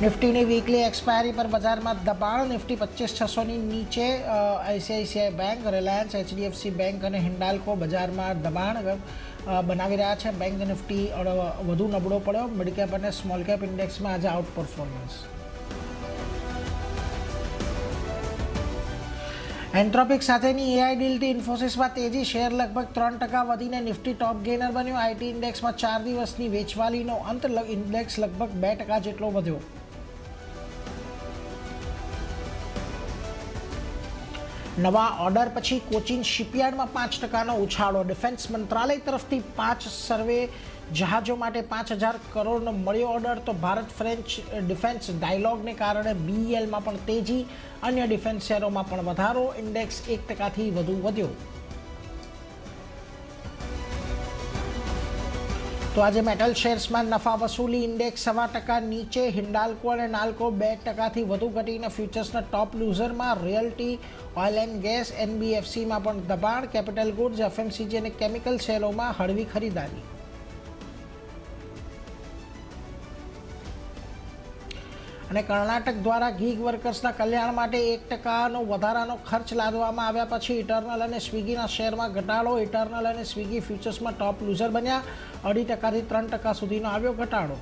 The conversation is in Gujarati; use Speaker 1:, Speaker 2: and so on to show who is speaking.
Speaker 1: નિફ્ટીની વીકલી એક્સપાયરી પર બજારમાં દબાણ. નિફ્ટી 25,600ની નીચે. ICICI bank, Reliance, HDFC bank અને હિન્ડાલ્કો બજારમાં દબાણ બનાવી રહ્યા છે. બેંક નિફ્ટી વધુ નબળો પડ્યો. મિડ કેપ અને સ્મોલ કેપ ઇન્ડેક્સમાં આજે આઉટ પરફોર્મન્સ. એન્થ્રોપિક સાથેની એઆઈ ડીલથી ઇન્ફોસિસમાં તેજી. શેર લગભગ 3% વધીને નિફ્ટી ટોપ ગેનર બન્યો. આઈટી ઇન્ડેક્સમાં 4 દિવસની વેચવાલીનો અંત. ઇન્ડેક્સ લગભગ 2% જેટલો વધ્યો. નવા ઓર્ડર પછી કોચિન શિપયાર્ડમાં 5%નો ઉછાળો. ડિફેન્સ મંત્રાલય તરફથી 5 સર્વે જહાજો માટે 5,000 કરોડનો મળ્યો ઓર્ડર. તો ભારત ફ્રેન્ચ ડિફેન્સ ડાયલોગને કારણે બીઈએલમાં પણ તેજી. અન્ય ડિફેન્સ શેરોમાં પણ વધારો. ઇન્ડેક્સ 1%થી વધુ વધ્યો. તો આજે મેટલ શેર્સમાં નફા વસૂલી. ઇન્ડેક્સ 1.25% નીચે. હિન્ડાલ્કો અને નાલ્કો 2%થી વધુ ઘટીને ફ્યુચર્સના ટોપ લૂઝરમાં. રિયલ્ટી, ઓઇલ એન્ડ ગેસ, એનબીએફસીમાં પણ દબાણ. કેપિટલ ગુડ્સ, એફએમસીજી અને કેમિકલ શેરોમાં હળવી ખરીદારી. અને કર્ણાટક દ્વારા ગીગ વર્કર્સના કલ્યાણ માટે 1%નો વધારાનો ખર્ચ લાદવામાં આવ્યા પછી ઇટરનલ અને સ્વિગીના શેરમાં ઘટાડો. ઇટરનલ અને સ્વિગી ફ્યુચર્સમાં ટોપ લૂઝર બન્યા. 2.5%થી 3% સુધીનો આવ્યો ઘટાડો.